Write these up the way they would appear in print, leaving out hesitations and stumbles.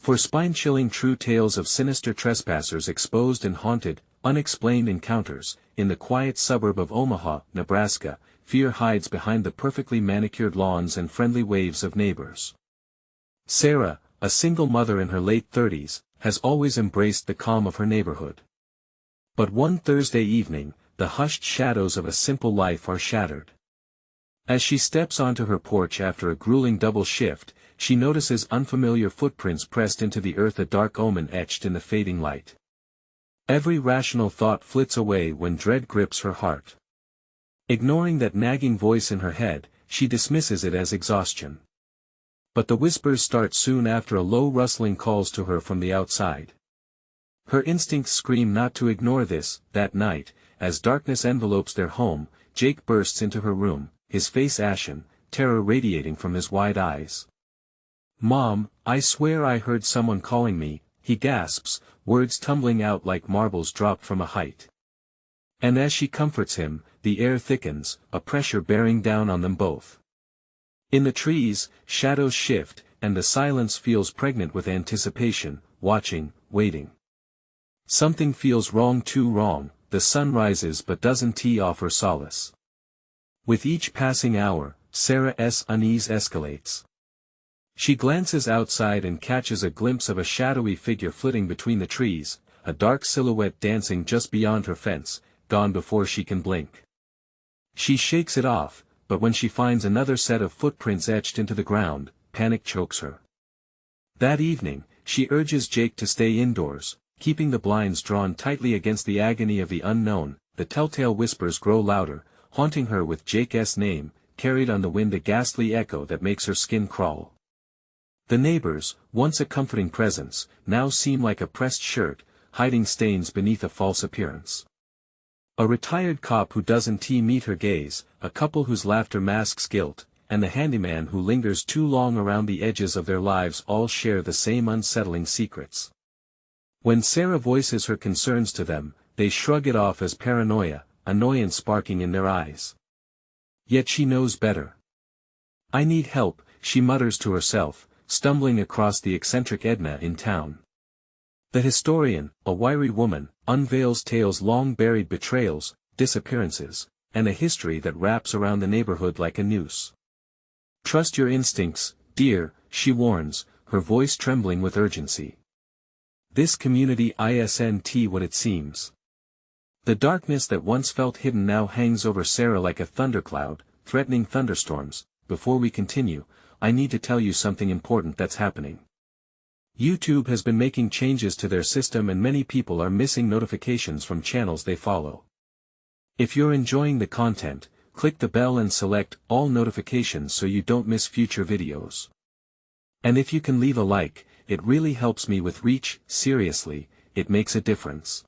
For spine-chilling true tales of sinister trespassers exposed and haunted, unexplained encounters, in the quiet suburb of Omaha, Nebraska, fear hides behind the perfectly manicured lawns and friendly waves of neighbors. Sarah, a single mother in her late 30s, has always embraced the calm of her neighborhood. But one Thursday evening, the hushed shadows of a simple life are shattered. As she steps onto her porch after a grueling double shift, she notices unfamiliar footprints pressed into the earth, a dark omen etched in the fading light. Every rational thought flits away when dread grips her heart. Ignoring that nagging voice in her head, she dismisses it as exhaustion. But the whispers start soon after. A low rustling calls to her from the outside. Her instincts scream not to ignore this. That night, as darkness envelopes their home, Jake bursts into her room, his face ashen, terror radiating from his wide eyes. "Mom, I swear I heard someone calling me," he gasps, words tumbling out like marbles dropped from a height. And as she comforts him, the air thickens, a pressure bearing down on them both. In the trees, shadows shift, and the silence feels pregnant with anticipation, watching, waiting. Something feels wrong, too wrong. The sun rises but doesn't offer solace. With each passing hour, Sarah's unease escalates. She glances outside and catches a glimpse of a shadowy figure flitting between the trees, a dark silhouette dancing just beyond her fence, gone before she can blink. She shakes it off, but when she finds another set of footprints etched into the ground, panic chokes her. That evening, she urges Jake to stay indoors, keeping the blinds drawn tightly against the agony of the unknown. The telltale whispers grow louder, haunting her with Jake's name, carried on the wind, a ghastly echo that makes her skin crawl. The neighbors, once a comforting presence, now seem like a pressed shirt, hiding stains beneath a false appearance. A retired cop who doesn't meet her gaze, a couple whose laughter masks guilt, and the handyman who lingers too long around the edges of their lives all share the same unsettling secrets. When Sarah voices her concerns to them, they shrug it off as paranoia, annoyance sparking in their eyes. Yet she knows better. "I need help," she mutters to herself, stumbling across the eccentric Edna in town. The historian, a wiry woman, unveils tales long buried, betrayals, disappearances, and a history that wraps around the neighborhood like a noose. "Trust your instincts, dear," she warns, her voice trembling with urgency. This community isn't what it seems. The darkness that once felt hidden now hangs over Sarah like a thundercloud, threatening thunderstorms. Before we continue, I need to tell you something important that's happening. YouTube has been making changes to their system and many people are missing notifications from channels they follow. If you're enjoying the content, click the bell and select all notifications so you don't miss future videos. And if you can leave a like, it really helps me with reach. Seriously, it makes a difference.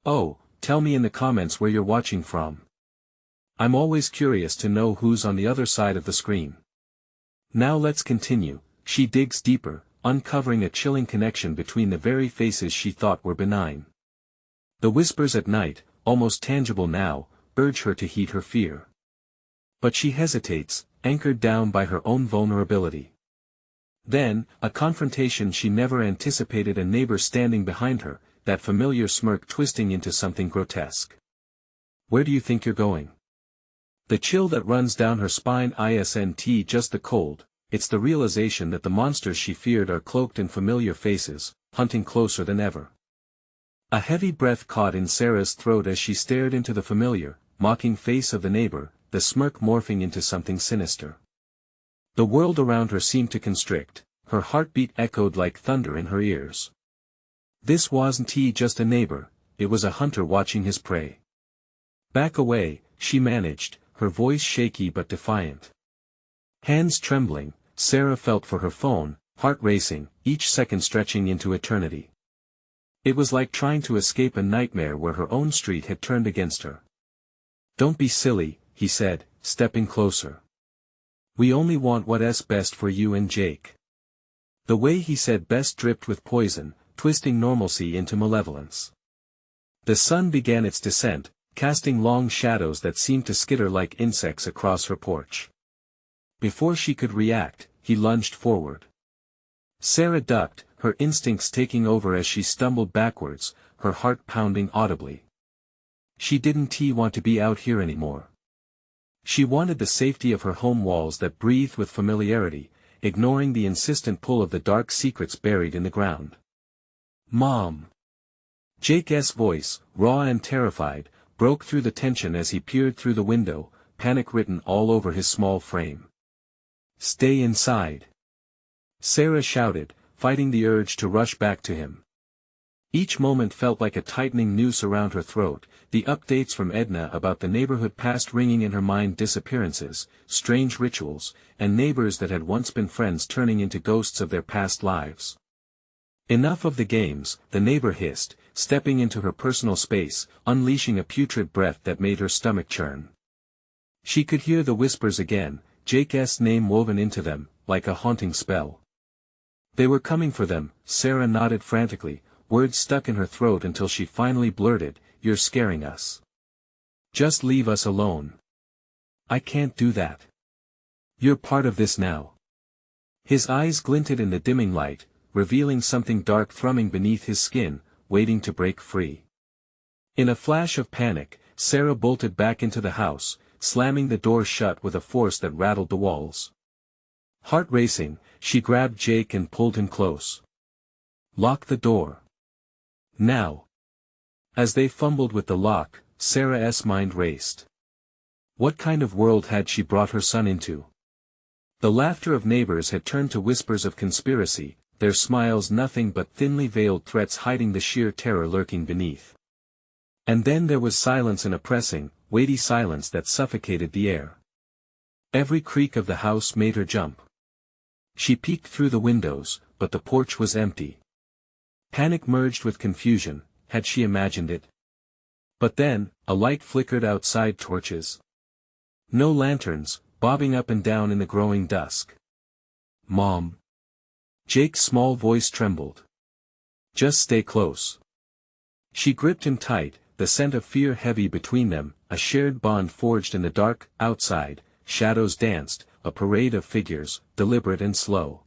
Oh, tell me in the comments where you're watching from. I'm always curious to know who's on the other side of the screen. Now let's continue. She digs deeper, uncovering a chilling connection between the very faces she thought were benign. The whispers at night, almost tangible now, urge her to heed her fear. But she hesitates, anchored down by her own vulnerability. Then, a confrontation she never anticipated, a neighbor standing behind her, that familiar smirk twisting into something grotesque. "Where do you think you're going?" The chill that runs down her spine isn't just the cold, it's the realization that the monsters she feared are cloaked in familiar faces, hunting closer than ever. A heavy breath caught in Sarah's throat as she stared into the familiar, mocking face of the neighbor, the smirk morphing into something sinister. The world around her seemed to constrict, her heartbeat echoed like thunder in her ears. This wasn't just a neighbor, it was a hunter watching his prey. "Back away," she managed, her voice shaky but defiant. Hands trembling, Sarah felt for her phone, heart racing, each second stretching into eternity. It was like trying to escape a nightmare where her own street had turned against her. "Don't be silly," he said, stepping closer. "We only want what's best for you and Jake." The way he said best dripped with poison, twisting normalcy into malevolence. The sun began its descent, casting long shadows that seemed to skitter like insects across her porch. Before she could react, he lunged forward. Sarah ducked, her instincts taking over as she stumbled backwards, her heart pounding audibly. She didn't want to be out here anymore. She wanted the safety of her home walls that breathed with familiarity, ignoring the insistent pull of the dark secrets buried in the ground. "Mom!" Jake's voice, raw and terrified, broke through the tension as he peered through the window, panic written all over his small frame. "Stay inside!" Sarah shouted, fighting the urge to rush back to him. Each moment felt like a tightening noose around her throat, the updates from Edna about the neighborhood past ringing in her mind, disappearances, strange rituals, and neighbors that had once been friends turning into ghosts of their past lives. "Enough of the games," the neighbor hissed, stepping into her personal space, unleashing a putrid breath that made her stomach churn. She could hear the whispers again, Jake's name woven into them, like a haunting spell. They were coming for them. Sarah nodded frantically, words stuck in her throat until she finally blurted, "You're scaring us. Just leave us alone." "I can't do that. You're part of this now." His eyes glinted in the dimming light, revealing something dark thrumming beneath his skin, waiting to break free. In a flash of panic, Sarah bolted back into the house, slamming the door shut with a force that rattled the walls. Heart racing, she grabbed Jake and pulled him close. "Lock the door. Now." As they fumbled with the lock, Sarah's mind raced. What kind of world had she brought her son into? The laughter of neighbors had turned to whispers of conspiracy, their smiles nothing but thinly veiled threats hiding the sheer terror lurking beneath. And then there was silence, an oppressing, weighty silence that suffocated the air. Every creak of the house made her jump. She peeked through the windows, but the porch was empty. Panic merged with confusion. Had she imagined it? But then, a light flickered outside, torches. No lanterns, bobbing up and down in the growing dusk. "Mom." Jake's small voice trembled. "Just stay close." She gripped him tight, the scent of fear heavy between them, a shared bond forged in the dark. Outside, shadows danced, a parade of figures, deliberate and slow.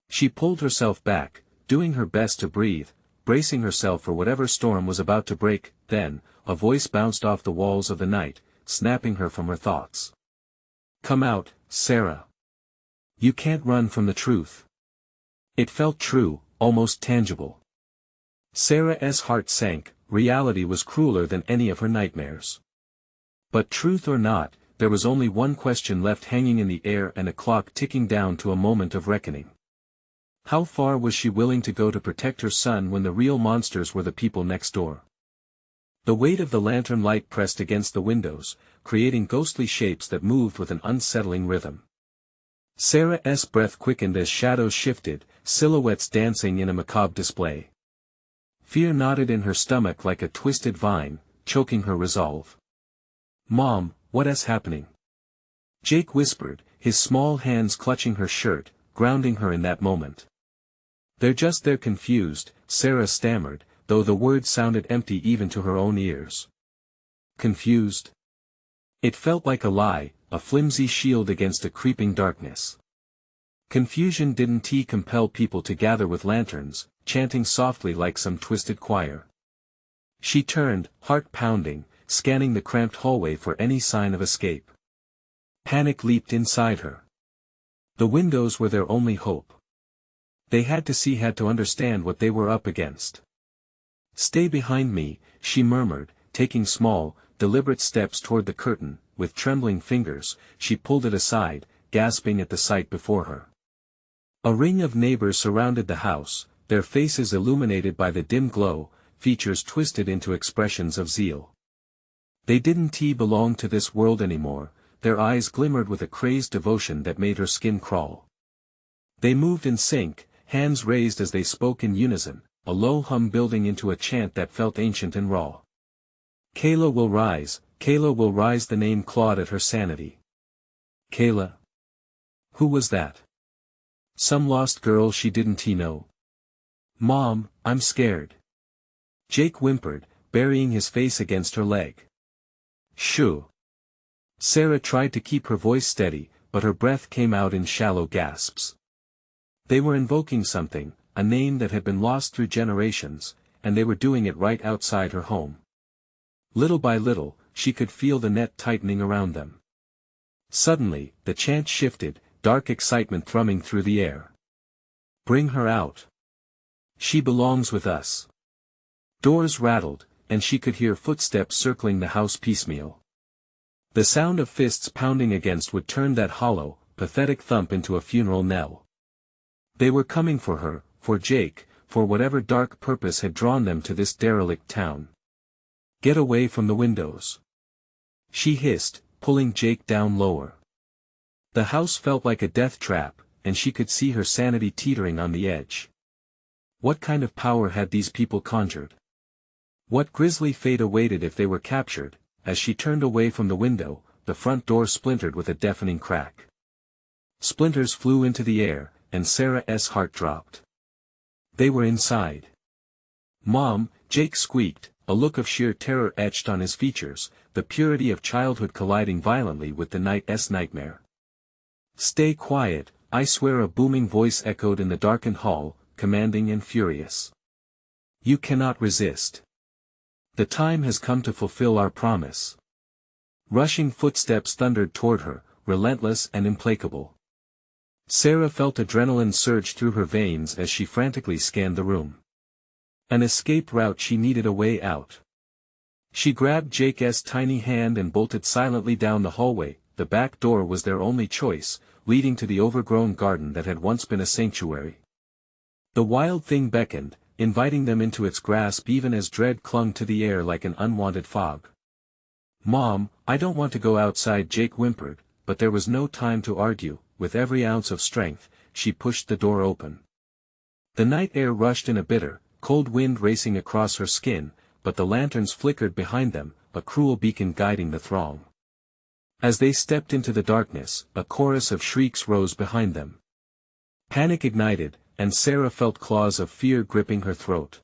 She pulled herself back, doing her best to breathe, bracing herself for whatever storm was about to break. Then, a voice bounced off the walls of the night, snapping her from her thoughts. "Come out, Sarah. You can't run from the truth." It felt true, almost tangible. Sarah's heart sank. Reality was crueler than any of her nightmares. But truth or not, there was only one question left hanging in the air and a clock ticking down to a moment of reckoning. How far was she willing to go to protect her son when the real monsters were the people next door? The weight of the lantern light pressed against the windows, creating ghostly shapes that moved with an unsettling rhythm. Sarah's breath quickened as shadows shifted, silhouettes dancing in a macabre display. Fear knotted in her stomach like a twisted vine, choking her resolve. "Mom, what's happening?" Jake whispered, his small hands clutching her shirt, grounding her in that moment. They're confused," Sarah stammered, though the words sounded empty even to her own ears. Confused? It felt like a lie, a flimsy shield against a creeping darkness. Confusion didn't compel people to gather with lanterns, chanting softly like some twisted choir. She turned, heart pounding, scanning the cramped hallway for any sign of escape. Panic leaped inside her. The windows were their only hope. They had to understand what they were up against. "Stay behind me," she murmured, taking small, deliberate steps toward the curtain. With trembling fingers, she pulled it aside, gasping at the sight before her. A ring of neighbors surrounded the house, their faces illuminated by the dim glow, features twisted into expressions of zeal. They didn't belong to this world anymore, their eyes glimmered with a crazed devotion that made her skin crawl. They moved in sync, hands raised as they spoke in unison, a low hum building into a chant that felt ancient and raw. "Kayla will rise, Kayla will rise." The name clawed at her sanity. Kayla? Who was that? Some lost girl she didn't know? "Mom, I'm scared." Jake whimpered, burying his face against her leg. "Shoo." Sarah tried to keep her voice steady, but her breath came out in shallow gasps. They were invoking something, a name that had been lost through generations, and they were doing it right outside her home. Little by little, she could feel the net tightening around them. Suddenly, the chant shifted, dark excitement thrumming through the air. Bring her out. She belongs with us. Doors rattled, and she could hear footsteps circling the house piecemeal. The sound of fists pounding against would turn that hollow, pathetic thump into a funeral knell. They were coming for her, for Jake, for whatever dark purpose had drawn them to this derelict town. Get away from the windows. She hissed, pulling Jake down lower. The house felt like a death trap, and she could see her sanity teetering on the edge. What kind of power had these people conjured? What grisly fate awaited if they were captured? As she turned away from the window, the front door splintered with a deafening crack. Splinters flew into the air, and Sarah's heart dropped. They were inside. "Mom," Jake squeaked, a look of sheer terror etched on his features, the purity of childhood colliding violently with the night's nightmare. "Stay quiet," I swear, a booming voice echoed in the darkened hall, commanding and furious. "You cannot resist. The time has come to fulfill our promise." Rushing footsteps thundered toward her, relentless and implacable. Sarah felt adrenaline surge through her veins as she frantically scanned the room. An escape route, she needed a way out. She grabbed Jake's tiny hand and bolted silently down the hallway. The back door was their only choice, leading to the overgrown garden that had once been a sanctuary. The wild thing beckoned, inviting them into its grasp even as dread clung to the air like an unwanted fog. "Mom, I don't want to go outside," Jake whimpered, but there was no time to argue. With every ounce of strength, she pushed the door open. The night air rushed in, a bitter, cold wind racing across her skin, but the lanterns flickered behind them, a cruel beacon guiding the throng. As they stepped into the darkness, a chorus of shrieks rose behind them. Panic ignited, and Sarah felt claws of fear gripping her throat.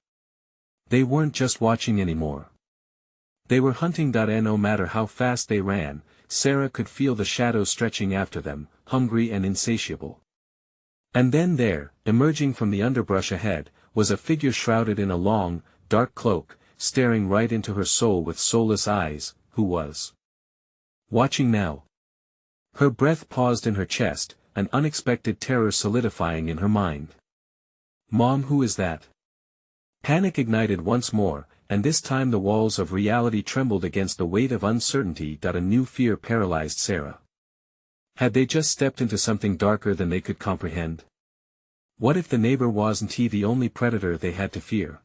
They weren't just watching anymore. They were hunting. And no matter how fast they ran, Sarah could feel the shadows stretching after them, hungry and insatiable. And then there, emerging from the underbrush ahead, was a figure shrouded in a long, dark cloak, staring right into her soul with soulless eyes. Who was watching now? Her breath paused in her chest, an unexpected terror solidifying in her mind. "Mom, who is that?" Panic ignited once more, and this time the walls of reality trembled against the weight of uncertainty. A new fear paralyzed Sarah. Had they just stepped into something darker than they could comprehend? What if the neighbor wasn't the only predator they had to fear?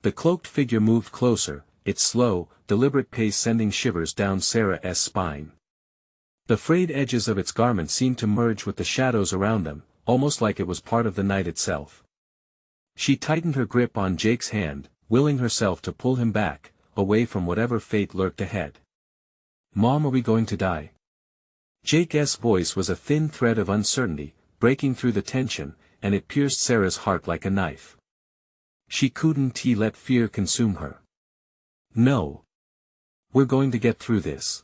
The cloaked figure moved closer, its slow, deliberate pace sending shivers down Sarah's spine. The frayed edges of its garment seemed to merge with the shadows around them, almost like it was part of the night itself. She tightened her grip on Jake's hand, willing herself to pull him back, away from whatever fate lurked ahead. "Mom, are we going to die?" Jake's voice was a thin thread of uncertainty, breaking through the tension, and it pierced Sarah's heart like a knife. She couldn't let fear consume her. "No. We're going to get through this."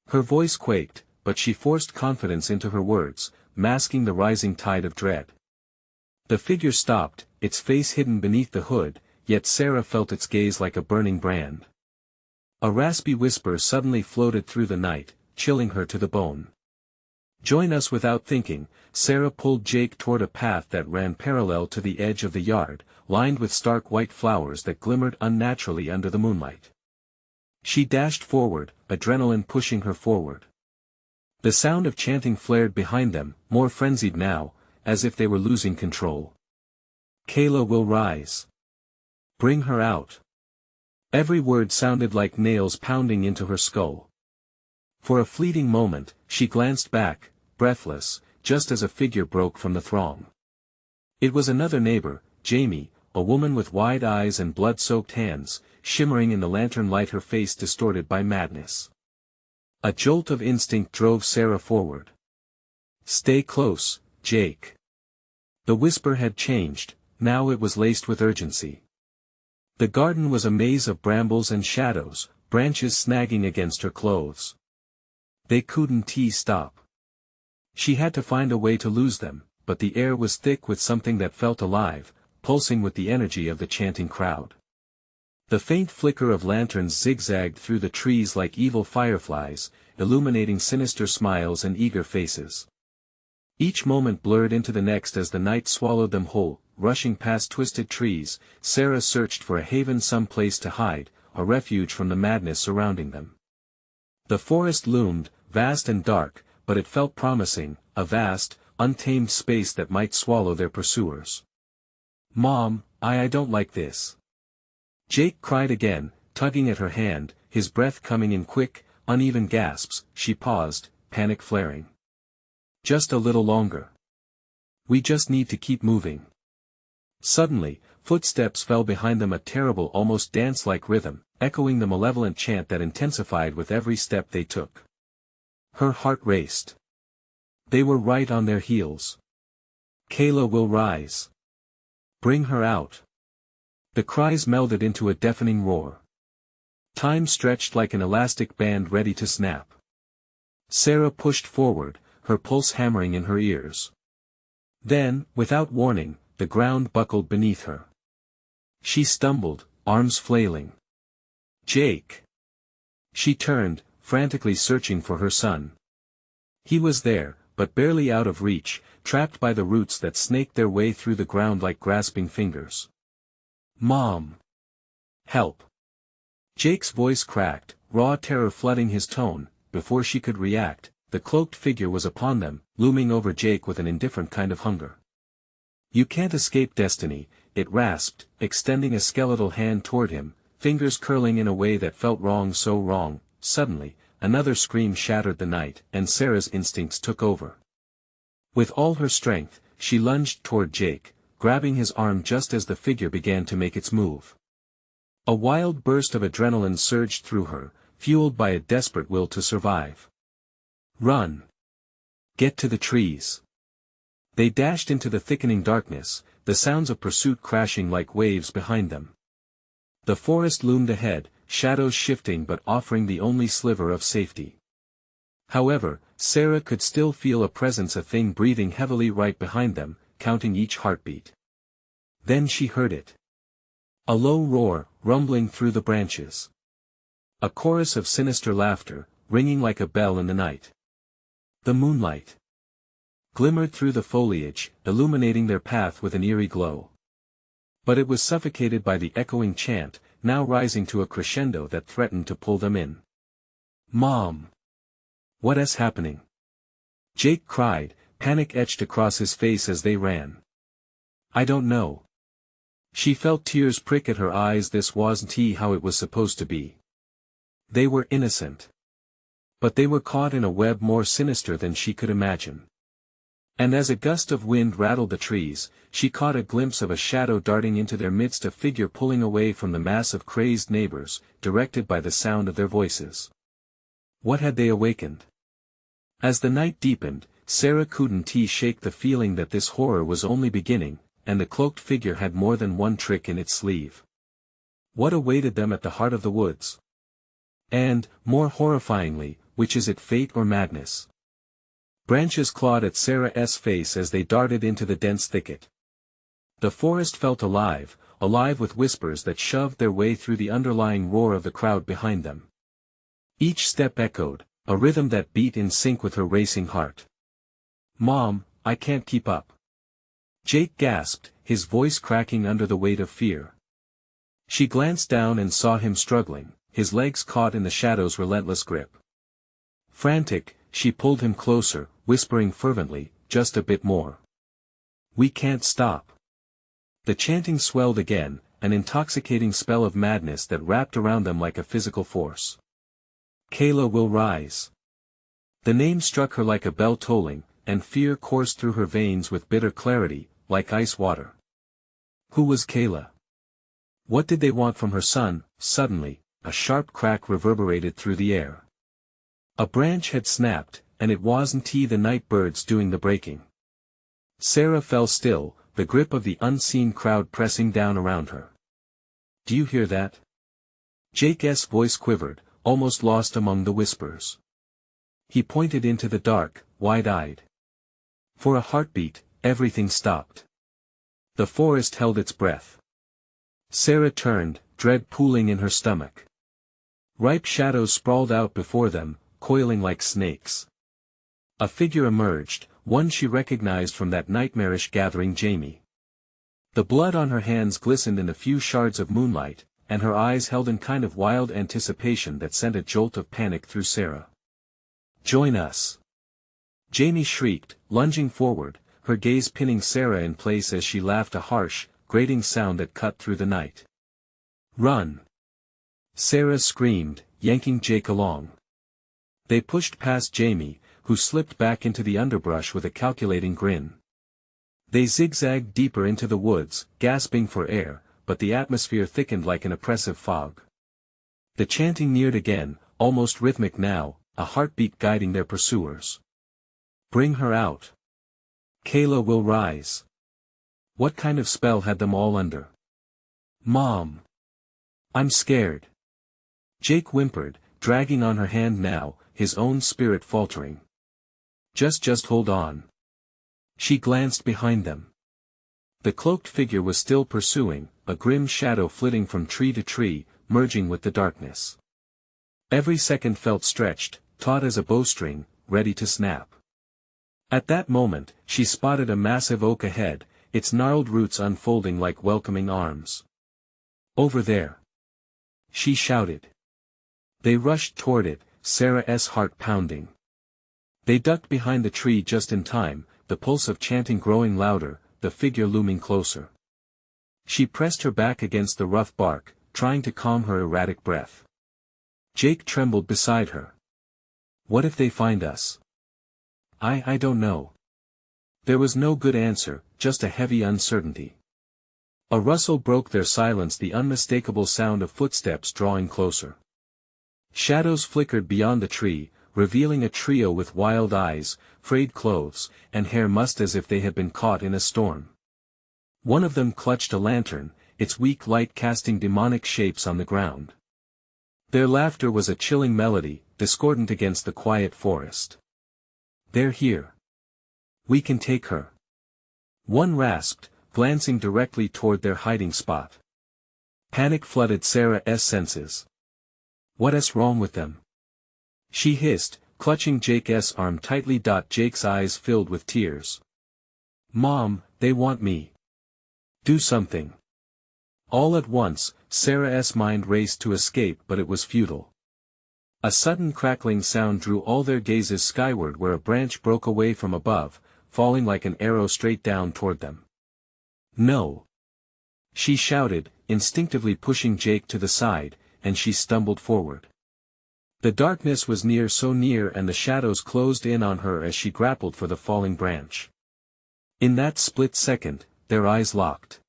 Her voice quaked, but she forced confidence into her words, masking the rising tide of dread. The figure stopped, its face hidden beneath the hood, yet Sarah felt its gaze like a burning brand. A raspy whisper suddenly floated through the night, chilling her to the bone. "Join us." Without thinking, Sarah pulled Jake toward a path that ran parallel to the edge of the yard, lined with stark white flowers that glimmered unnaturally under the moonlight. She dashed forward, adrenaline pushing her forward. The sound of chanting flared behind them, more frenzied now, as if they were losing control. "Kayla will rise. Bring her out." Every word sounded like nails pounding into her skull. For a fleeting moment, she glanced back, breathless, just as a figure broke from the throng. It was another neighbor, Jamie, a woman with wide eyes and blood-soaked hands, shimmering in the lantern light, her face distorted by madness. A jolt of instinct drove Sarah forward. "Stay close, Jake." The whisper had changed, now it was laced with urgency. The garden was a maze of brambles and shadows, branches snagging against her clothes. They couldn't stop. She had to find a way to lose them, but the air was thick with something that felt alive, pulsing with the energy of the chanting crowd. The faint flicker of lanterns zigzagged through the trees like evil fireflies, illuminating sinister smiles and eager faces. Each moment blurred into the next as the night swallowed them whole. Rushing past twisted trees, Sarah searched for a haven, some place to hide, a refuge from the madness surrounding them. The forest loomed, vast and dark, but it felt promising, a vast, untamed space that might swallow their pursuers. "Mom, I don't like this." Jake cried again, tugging at her hand, his breath coming in quick, uneven gasps. She paused, panic flaring. "Just a little longer. We just need to keep moving." Suddenly, footsteps fell behind them, a terrible, almost dance-like rhythm, echoing the malevolent chant that intensified with every step they took. Her heart raced. They were right on their heels. "Kayla will rise. Bring her out." The cries melded into a deafening roar. Time stretched like an elastic band ready to snap. Sarah pushed forward, her pulse hammering in her ears. Then, without warning, the ground buckled beneath her. She stumbled, arms flailing. "Jake!" She turned, frantically searching for her son. He was there, but barely out of reach, trapped by the roots that snaked their way through the ground like grasping fingers. "Mom! Help!" Jake's voice cracked, raw terror flooding his tone. Before she could react, the cloaked figure was upon them, looming over Jake with an indifferent kind of hunger. "You can't escape destiny," it rasped, extending a skeletal hand toward him, fingers curling in a way that felt wrong, so wrong. Suddenly, another scream shattered the night, and Sarah's instincts took over. With all her strength, she lunged toward Jake, grabbing his arm just as the figure began to make its move. A wild burst of adrenaline surged through her, fueled by a desperate will to survive. "Run! Get to the trees!" They dashed into the thickening darkness, the sounds of pursuit crashing like waves behind them. The forest loomed ahead, shadows shifting but offering the only sliver of safety. However, Sarah could still feel a presence, a thing breathing heavily right behind them, counting each heartbeat. Then she heard it. A low roar, rumbling through the branches. A chorus of sinister laughter, ringing like a bell in the night. The moonlight glimmered through the foliage, illuminating their path with an eerie glow. But it was suffocated by the echoing chant, now rising to a crescendo that threatened to pull them in. "Mom! What is happening?" Jake cried, panic etched across his face as they ran. "I don't know." She felt tears prick at her eyes. This wasn't how it was supposed to be. They were innocent. But they were caught in a web more sinister than she could imagine. And as a gust of wind rattled the trees, she caught a glimpse of a shadow darting into their midst, a figure pulling away from the mass of crazed neighbors, directed by the sound of their voices. What had they awakened? As the night deepened, Sarah couldn't shake the feeling that this horror was only beginning, and the cloaked figure had more than one trick in its sleeve. What awaited them at the heart of the woods? And, more horrifyingly, which is it, fate or madness? Branches clawed at Sarah's face as they darted into the dense thicket. The forest felt alive with whispers that shoved their way through the underlying roar of the crowd behind them. Each step echoed, a rhythm that beat in sync with her racing heart. "Mom, I can't keep up." Jake gasped, his voice cracking under the weight of fear. She glanced down and saw him struggling, his legs caught in the shadow's relentless grip. Frantic, she pulled him closer, whispering fervently, "Just a bit more. We can't stop." The chanting swelled again, an intoxicating spell of madness that wrapped around them like a physical force. "Kayla will rise." The name struck her like a bell tolling, and fear coursed through her veins with bitter clarity, like ice water. Who was Kayla? What did they want from her son? Suddenly, a sharp crack reverberated through the air. A branch had snapped, and it wasn't the night birds doing the breaking. Sarah fell still, the grip of the unseen crowd pressing down around her. "Do you hear that?" Jake's voice quivered, almost lost among the whispers. He pointed into the dark, wide-eyed. For a heartbeat, everything stopped. The forest held its breath. Sarah turned, dread pooling in her stomach. Ripe shadows sprawled out before them, coiling like snakes. A figure emerged, one she recognized from that nightmarish gathering Jamie. The blood on her hands glistened in a few shards of moonlight, and her eyes held in kind of wild anticipation that sent a jolt of panic through Sarah. "Join us!" Jamie shrieked, lunging forward, her gaze pinning Sarah in place as she laughed, a harsh, grating sound that cut through the night. "Run!" Sarah screamed, yanking Jake along. They pushed past Jamie, who slipped back into the underbrush with a calculating grin. They zigzagged deeper into the woods, gasping for air, but the atmosphere thickened like an oppressive fog. The chanting neared again, almost rhythmic now, a heartbeat guiding their pursuers. "Bring her out. Kayla will rise." What kind of spell had them all under? "Mom. I'm scared." Jake whimpered, dragging on her hand now, his own spirit faltering. Just hold on." She glanced behind them. The cloaked figure was still pursuing, a grim shadow flitting from tree to tree, merging with the darkness. Every second felt stretched, taut as a bowstring, ready to snap. At that moment, she spotted a massive oak ahead, its gnarled roots unfolding like welcoming arms. "Over there!" she shouted. They rushed toward it, Sarah's heart pounding. They ducked behind the tree just in time, the pulse of chanting growing louder, the figure looming closer. She pressed her back against the rough bark, trying to calm her erratic breath. Jake trembled beside her. "What if they find us?" I don't know." There was no good answer, just a heavy uncertainty. A rustle broke their silence, the unmistakable sound of footsteps drawing closer. Shadows flickered beyond the tree, revealing a trio with wild eyes, frayed clothes, and hair mussed as if they had been caught in a storm. One of them clutched a lantern, its weak light casting demonic shapes on the ground. Their laughter was a chilling melody, discordant against the quiet forest. "They're here. We can take her." One rasped, glancing directly toward their hiding spot. Panic flooded Sarah's senses. "What's wrong with them?" she hissed, clutching Jake's arm tightly. Jake's eyes filled with tears. "Mom, they want me. Do something." All at once, Sarah's mind raced to escape, but it was futile. A sudden crackling sound drew all their gazes skyward, where a branch broke away from above, falling like an arrow straight down toward them. "No!" she shouted, instinctively pushing Jake to the side, and she stumbled forward. The darkness was near, so near, and the shadows closed in on her as she grappled for the falling branch. In that split second, their eyes locked.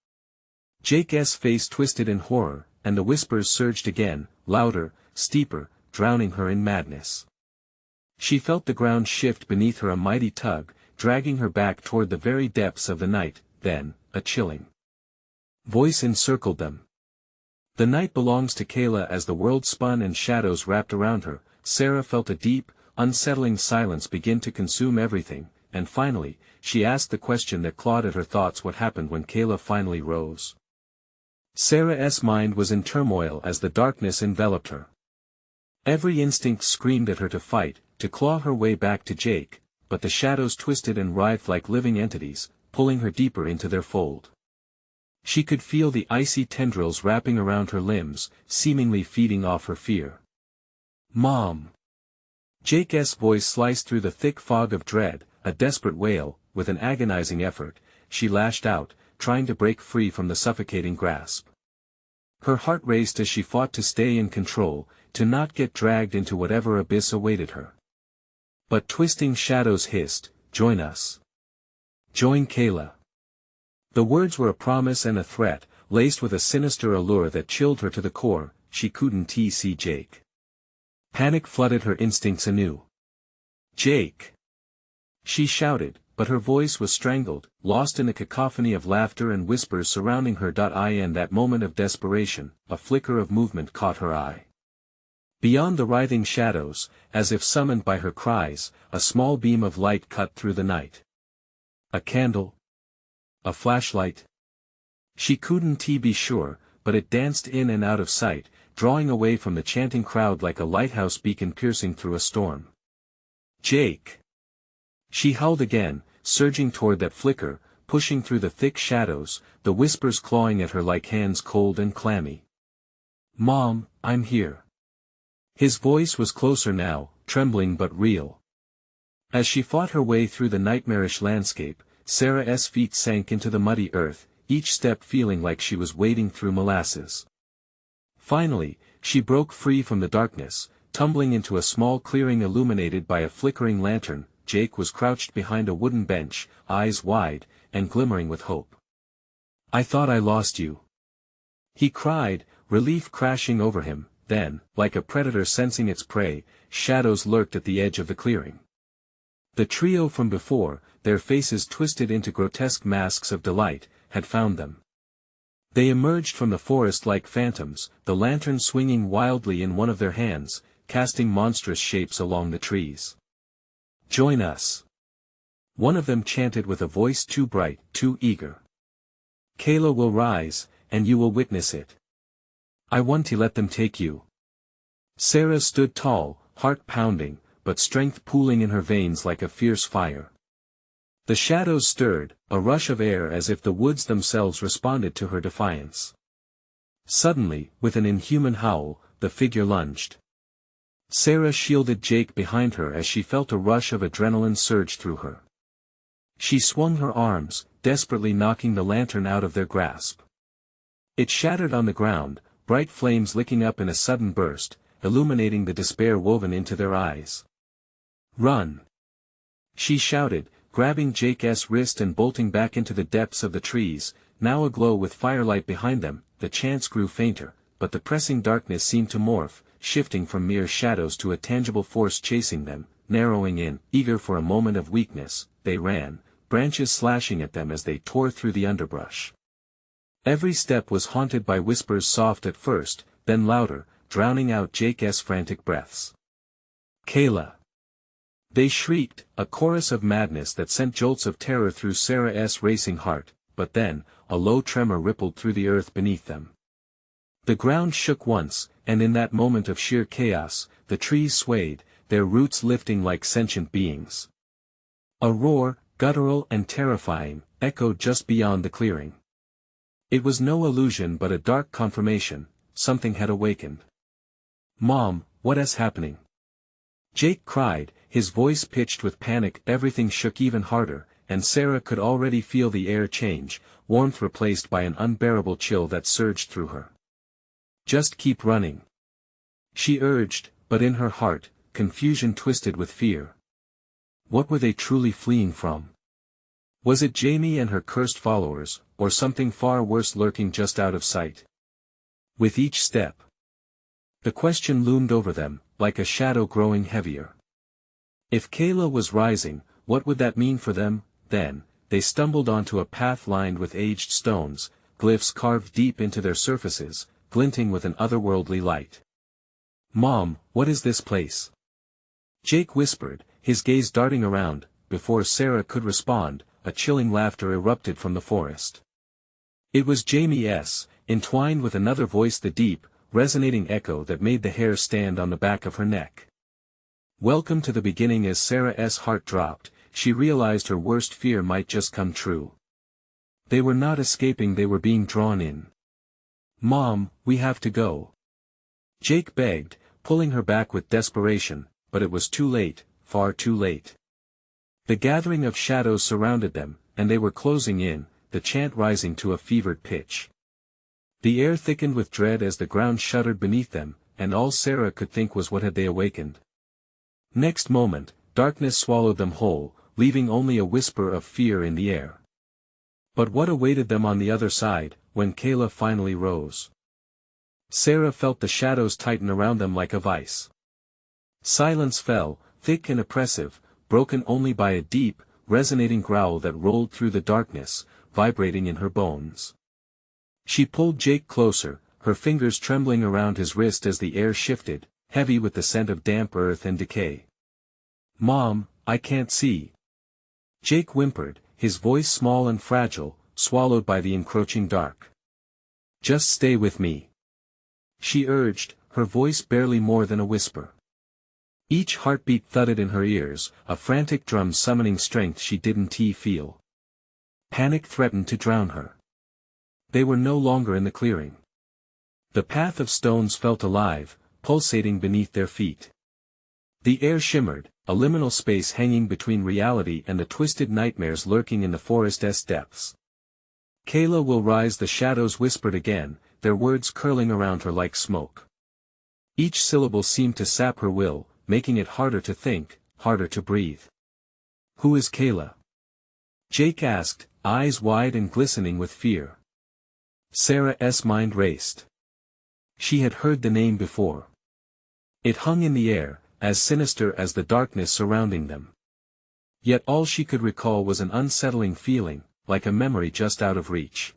Jake's face twisted in horror, and the whispers surged again, louder, steeper, drowning her in madness. She felt the ground shift beneath her, a mighty tug, dragging her back toward the very depths of the night. Then, a chilling voice encircled them. "The night belongs to Kayla." As the world spun and shadows wrapped around her, Sarah felt a deep, unsettling silence begin to consume everything, and finally, she asked the question that clawed at her thoughts: what happened when Kayla finally rose? Sarah's mind was in turmoil as the darkness enveloped her. Every instinct screamed at her to fight, to claw her way back to Jake, but the shadows twisted and writhed like living entities, pulling her deeper into their fold. She could feel the icy tendrils wrapping around her limbs, seemingly feeding off her fear. "Mom!" Jake's voice sliced through the thick fog of dread, a desperate wail. With an agonizing effort, she lashed out, trying to break free from the suffocating grasp. Her heart raced as she fought to stay in control, to not get dragged into whatever abyss awaited her. But twisting shadows hissed, "Join us. Join Kayla." The words were a promise and a threat, laced with a sinister allure that chilled her to the core. She couldn't see Jake. Panic flooded her instincts anew. "Jake!" she shouted, but her voice was strangled, lost in a cacophony of laughter and whispers surrounding her. In that moment of desperation, a flicker of movement caught her eye. Beyond the writhing shadows, as if summoned by her cries, a small beam of light cut through the night. A candle, a flashlight? She couldn't be sure, but it danced in and out of sight, drawing away from the chanting crowd like a lighthouse beacon piercing through a storm. Jake! She howled again, surging toward that flicker, pushing through the thick shadows, the whispers clawing at her like hands cold and clammy. Mom, I'm here. His voice was closer now, trembling but real. As she fought her way through the nightmarish landscape, Sarah's feet sank into the muddy earth, each step feeling like she was wading through molasses. Finally, she broke free from the darkness, tumbling into a small clearing illuminated by a flickering lantern. Jake was crouched behind a wooden bench, eyes wide, and glimmering with hope. I thought I lost you. He cried, relief crashing over him. Then, like a predator sensing its prey, shadows lurked at the edge of the clearing. The trio from before, their faces twisted into grotesque masks of delight, had found them. They emerged from the forest like phantoms, the lantern swinging wildly in one of their hands, casting monstrous shapes along the trees. Join us. One of them chanted with a voice too bright, too eager. Kayla will rise, and you will witness it. I want to let them take you. Sarah stood tall, heart pounding, but strength pooling in her veins like a fierce fire. The shadows stirred, a rush of air as if the woods themselves responded to her defiance. Suddenly, with an inhuman howl, the figure lunged. Sarah shielded Jake behind her as she felt a rush of adrenaline surge through her. She swung her arms, desperately knocking the lantern out of their grasp. It shattered on the ground, bright flames licking up in a sudden burst, illuminating the despair woven into their eyes. Run! She shouted, grabbing Jake's wrist and bolting back into the depths of the trees, now aglow with firelight behind them. The chants grew fainter, but the pressing darkness seemed to morph, shifting from mere shadows to a tangible force chasing them, narrowing in. Eager for a moment of weakness, they ran, branches slashing at them as they tore through the underbrush. Every step was haunted by whispers soft at first, then louder, drowning out Jake's frantic breaths. Kayla! They shrieked, a chorus of madness that sent jolts of terror through Sarah's racing heart, but then, a low tremor rippled through the earth beneath them. The ground shook once, and in that moment of sheer chaos, the trees swayed, their roots lifting like sentient beings. A roar, guttural and terrifying, echoed just beyond the clearing. It was no illusion but a dark confirmation, something had awakened. Mom, what is happening? Jake cried, his voice pitched with panic. Everything shook even harder, and Sarah could already feel the air change, warmth replaced by an unbearable chill that surged through her. Just keep running. She urged, but in her heart, confusion twisted with fear. What were they truly fleeing from? Was it Jamie and her cursed followers, or something far worse lurking just out of sight? With each step, the question loomed over them, like a shadow growing heavier. If Kayla was rising, what would that mean for them? Then, they stumbled onto a path lined with aged stones, glyphs carved deep into their surfaces, glinting with an otherworldly light. Mom, what is this place? Jake whispered, his gaze darting around. Before Sarah could respond, a chilling laughter erupted from the forest. It was Jamie's, entwined with another voice, the deep, resonating echo that made the hair stand on the back of her neck. Welcome to the beginning. As Sarah's heart dropped, she realized her worst fear might just come true. They were not escaping, they were being drawn in. Mom, we have to go. Jake begged, pulling her back with desperation, but it was too late, far too late. The gathering of shadows surrounded them, and they were closing in, the chant rising to a fevered pitch. The air thickened with dread as the ground shuddered beneath them, and all Sarah could think was, what had they awakened? Next moment, darkness swallowed them whole, leaving only a whisper of fear in the air. But what awaited them on the other side, when Kayla finally rose? Sarah felt the shadows tighten around them like a vice. Silence fell, thick and oppressive, broken only by a deep, resonating growl that rolled through the darkness, vibrating in her bones. She pulled Jake closer, her fingers trembling around his wrist as the air shifted, heavy with the scent of damp earth and decay. Mom, I can't see. Jake whimpered, his voice small and fragile, swallowed by the encroaching dark. "Just stay with me," she urged, her voice barely more than a whisper. Each heartbeat thudded in her ears, a frantic drum summoning strength she didn't feel. Panic threatened to drown her. They were no longer in the clearing. The path of stones felt alive, pulsating beneath their feet. The air shimmered, a liminal space hanging between reality and the twisted nightmares lurking in the forest's depths. "Kayla will rise," the shadows whispered again, their words curling around her like smoke. Each syllable seemed to sap her will, making it harder to think, harder to breathe. "Who is Kayla?" Jake asked, eyes wide and glistening with fear. Sarah's mind raced. She had heard the name before. It hung in the air, as sinister as the darkness surrounding them. Yet all she could recall was an unsettling feeling, like a memory just out of reach.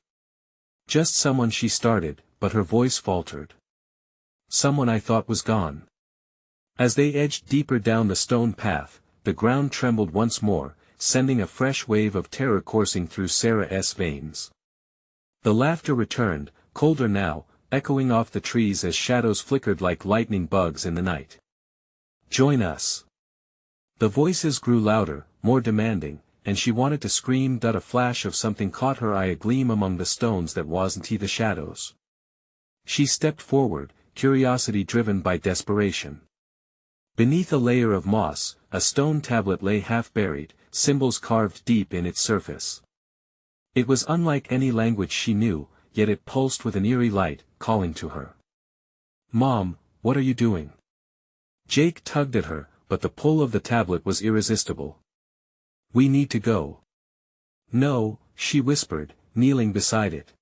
"Just someone," she started, but her voice faltered. "Someone I thought was gone." As they edged deeper down the stone path, the ground trembled once more, sending a fresh wave of terror coursing through Sarah's veins. The laughter returned, colder now, echoing off the trees as shadows flickered like lightning bugs in the night. "Join us." The voices grew louder, more demanding, and she wanted to scream, but a flash of something caught her eye, a gleam among the stones that wasn't the shadows. She stepped forward, curiosity driven by desperation. Beneath a layer of moss, a stone tablet lay half buried, symbols carved deep in its surface. It was unlike any language she knew, yet it pulsed with an eerie light, calling to her. "Mom, what are you doing?" Jake tugged at her, but the pull of the tablet was irresistible. "We need to go." "No," she whispered, kneeling beside it.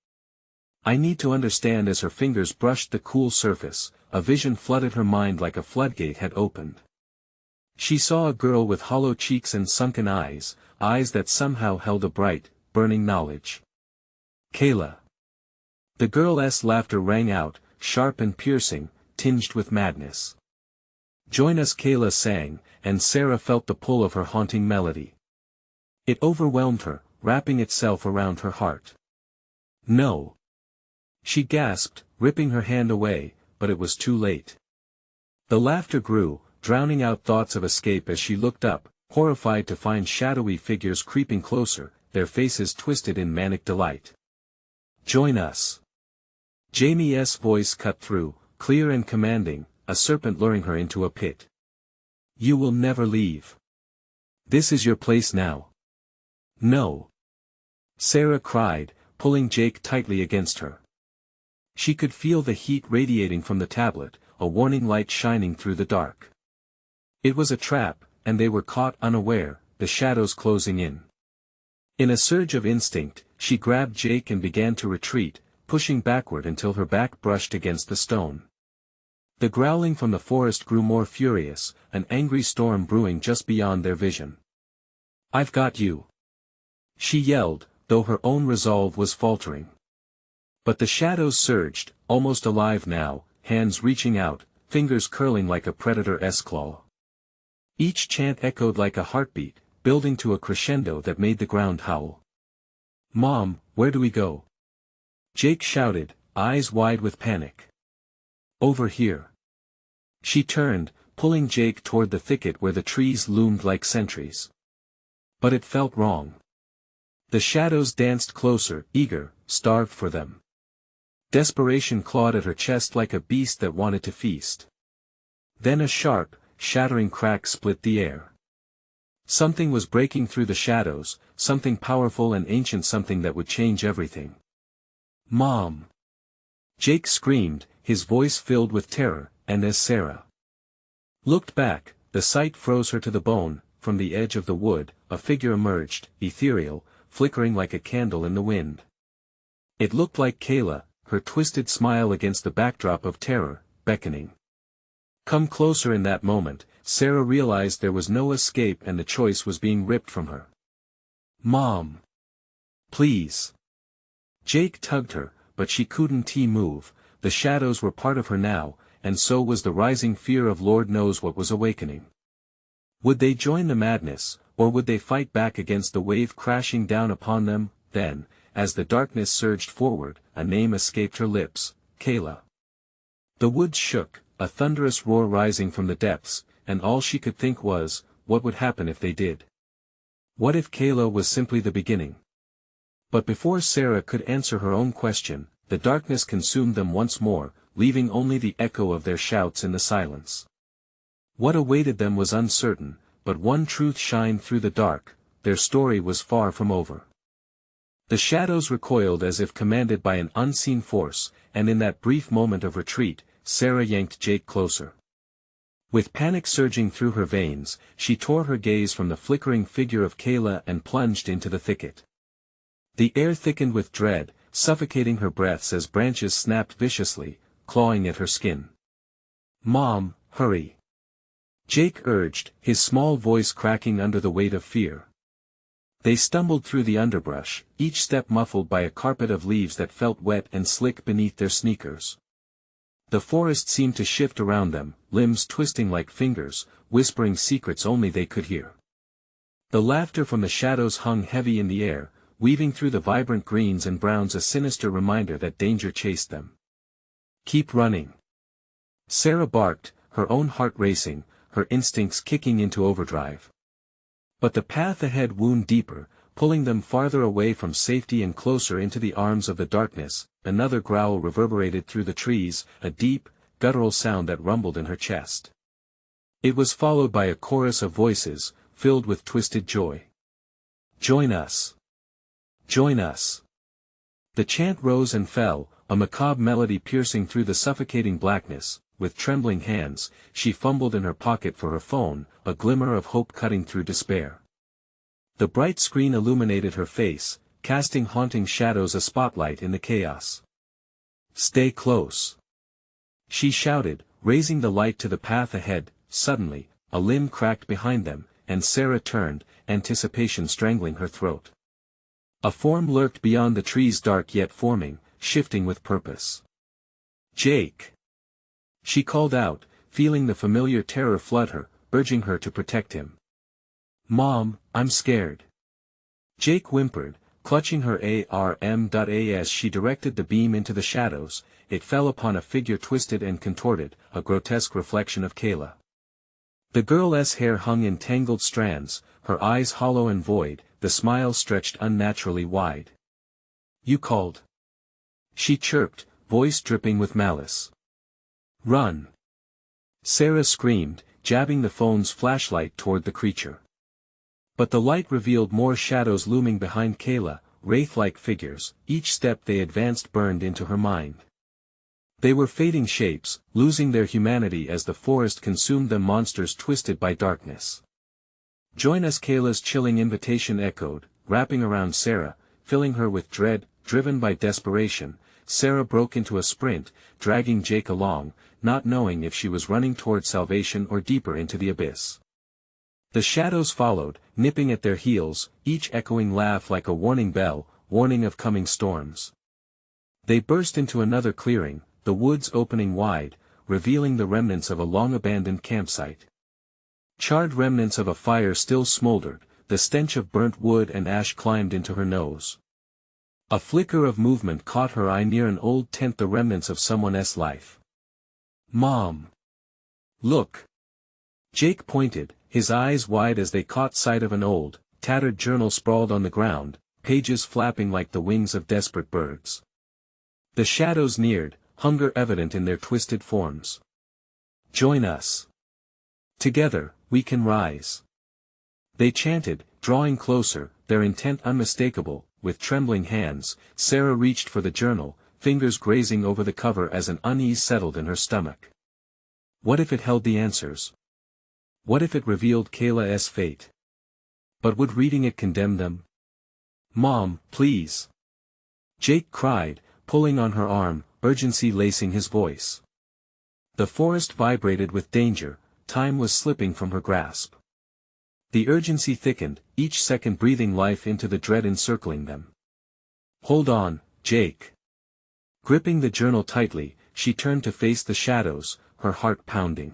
"I need to understand." As her fingers brushed the cool surface, a vision flooded her mind like a floodgate had opened. She saw a girl with hollow cheeks and sunken eyes, eyes that somehow held a bright, burning knowledge. "Kayla." The girl's laughter rang out, sharp and piercing, tinged with madness. "Join us," Kayla sang, and Sarah felt the pull of her haunting melody. It overwhelmed her, wrapping itself around her heart. "No." She gasped, ripping her hand away, but it was too late. The laughter grew, drowning out thoughts of escape as she looked up, horrified to find shadowy figures creeping closer, their faces twisted in manic delight. "Join us." Jamie's voice cut through, clear and commanding, a serpent luring her into a pit. "You will never leave. This is your place now." "No." Sarah cried, pulling Jake tightly against her. She could feel the heat radiating from the tablet, a warning light shining through the dark. It was a trap, and they were caught unaware, the shadows closing in. In a surge of instinct, she grabbed Jake and began to retreat, pushing backward until her back brushed against the stone. The growling from the forest grew more furious, an angry storm brewing just beyond their vision. "I've got you!" she yelled, though her own resolve was faltering. But the shadows surged, almost alive now, hands reaching out, fingers curling like a predator's claw. Each chant echoed like a heartbeat, building to a crescendo that made the ground howl. "Mom, where do we go?" Jake shouted, eyes wide with panic. "Over here." She turned, pulling Jake toward the thicket where the trees loomed like sentries. But it felt wrong. The shadows danced closer, eager, starved for them. Desperation clawed at her chest like a beast that wanted to feast. Then a sharp, shattering crack split the air. Something was breaking through the shadows, something powerful and ancient, something that would change everything. "Mom!" Jake screamed, his voice filled with terror, and as Sarah looked back, the sight froze her to the bone. From the edge of the wood, a figure emerged, ethereal, flickering like a candle in the wind. It looked like Kayla, her twisted smile against the backdrop of terror, beckoning. Come closer. In that moment, Sarah realized there was no escape and the choice was being ripped from her. "Mom! Please!" Jake tugged her, but she couldn't move. The shadows were part of her now, and so was the rising fear of Lord knows what was awakening. Would they join the madness, or would they fight back against the wave crashing down upon them? Then, as the darkness surged forward, a name escaped her lips, Kayla. The woods shook, a thunderous roar rising from the depths, and all she could think was, what would happen if they did? What if Kayla was simply the beginning? But before Sarah could answer her own question, the darkness consumed them once more, leaving only the echo of their shouts in the silence. What awaited them was uncertain, but one truth shined through the dark: their story was far from over. The shadows recoiled as if commanded by an unseen force, and in that brief moment of retreat, Sarah yanked Jake closer. With panic surging through her veins, she tore her gaze from the flickering figure of Kayla and plunged into the thicket. The air thickened with dread, suffocating her breaths as branches snapped viciously, clawing at her skin. "Mom, hurry!" Jake urged, his small voice cracking under the weight of fear. They stumbled through the underbrush, each step muffled by a carpet of leaves that felt wet and slick beneath their sneakers. The forest seemed to shift around them, limbs twisting like fingers, whispering secrets only they could hear. The laughter from the shadows hung heavy in the air, weaving through the vibrant greens and browns a sinister reminder that danger chased them. "Keep running!" Sarah barked, her own heart racing, her instincts kicking into overdrive. But the path ahead wound deeper, pulling them farther away from safety and closer into the arms of the darkness. Another growl reverberated through the trees, a deep, guttural sound that rumbled in her chest. It was followed by a chorus of voices, filled with twisted joy. "Join us! Join us!" The chant rose and fell, a macabre melody piercing through the suffocating blackness. With trembling hands, she fumbled in her pocket for her phone, a glimmer of hope cutting through despair. The bright screen illuminated her face, casting haunting shadows a spotlight in the chaos. "Stay close!" she shouted, raising the light to the path ahead. Suddenly, a limb cracked behind them, and Sarah turned, anticipation strangling her throat. A form lurked beyond the trees, dark yet forming, shifting with purpose. "Jake!" she called out, feeling the familiar terror flood her, urging her to protect him. "Mom, I'm scared." Jake whimpered, clutching her arm. As she directed the beam into the shadows, it fell upon a figure twisted and contorted, a grotesque reflection of Kayla. The girl's hair hung in tangled strands, her eyes hollow and void, the smile stretched unnaturally wide. "You called?" she chirped, voice dripping with malice. "Run!" Sarah screamed, jabbing the phone's flashlight toward the creature. But the light revealed more shadows looming behind Kayla, wraith-like figures. Each step they advanced burned into her mind. They were fading shapes, losing their humanity as the forest consumed them, monsters twisted by darkness. "Join us!" Kayla's chilling invitation echoed, wrapping around Sarah, filling her with dread. Driven by desperation, Sarah broke into a sprint, dragging Jake along, not knowing if she was running toward salvation or deeper into the abyss. The shadows followed, nipping at their heels, each echoing laugh like a warning bell, warning of coming storms. They burst into another clearing, the woods opening wide, revealing the remnants of a long-abandoned campsite. Charred remnants of a fire still smoldered, the stench of burnt wood and ash climbed into her nose. A flicker of movement caught her eye near an old tent, the remnants of someone's life. "Mom! Look!" Jake pointed, his eyes wide as they caught sight of an old, tattered journal sprawled on the ground, pages flapping like the wings of desperate birds. The shadows neared, hunger evident in their twisted forms. "Join us! Together, we can rise!" they chanted, drawing closer, their intent unmistakable. With trembling hands, Sarah reached for the journal, fingers grazing over the cover as an unease settled in her stomach. What if it held the answers? What if it revealed Kayla's fate? But would reading it condemn them? "Mom, please!" Jake cried, pulling on her arm, urgency lacing his voice. The forest vibrated with danger, time was slipping from her grasp. The urgency thickened, each second breathing life into the dread encircling them. "Hold on, Jake!" Gripping the journal tightly, she turned to face the shadows, her heart pounding.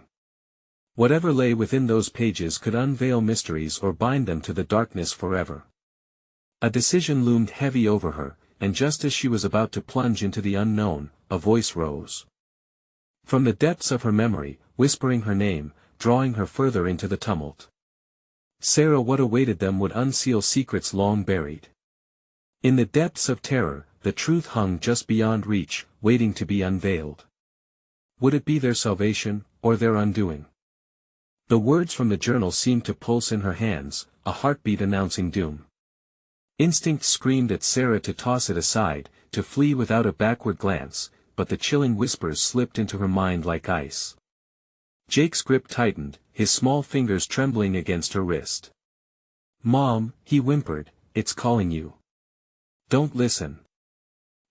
Whatever lay within those pages could unveil mysteries or bind them to the darkness forever. A decision loomed heavy over her, and just as she was about to plunge into the unknown, a voice rose from the depths of her memory, whispering her name, drawing her further into the tumult. Sarah, what awaited them would unseal secrets long buried. In the depths of terror, the truth hung just beyond reach, waiting to be unveiled. Would it be their salvation, or their undoing? The words from the journal seemed to pulse in her hands, a heartbeat announcing doom. Instinct screamed at Sarah to toss it aside, to flee without a backward glance, but the chilling whispers slipped into her mind like ice. Jake's grip tightened, his small fingers trembling against her wrist. "Mom," he whimpered, "it's calling you. Don't listen."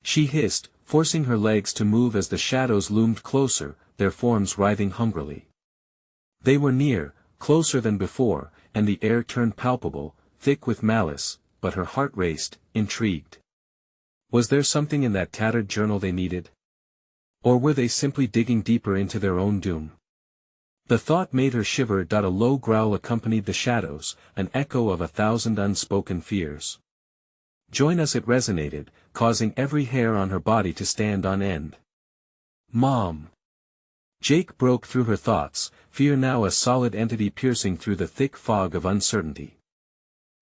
She hissed, forcing her legs to move as the shadows loomed closer, their forms writhing hungrily. They were near, closer than before, and the air turned palpable, thick with malice, but her heart raced, intrigued. Was there something in that tattered journal they needed? Or were they simply digging deeper into their own doom? The thought made her shiver. A low growl accompanied the shadows, an echo of 1,000 unspoken fears. "Join us," it resonated, causing every hair on her body to stand on end. "Mom!" Jake broke through her thoughts, fear now a solid entity piercing through the thick fog of uncertainty.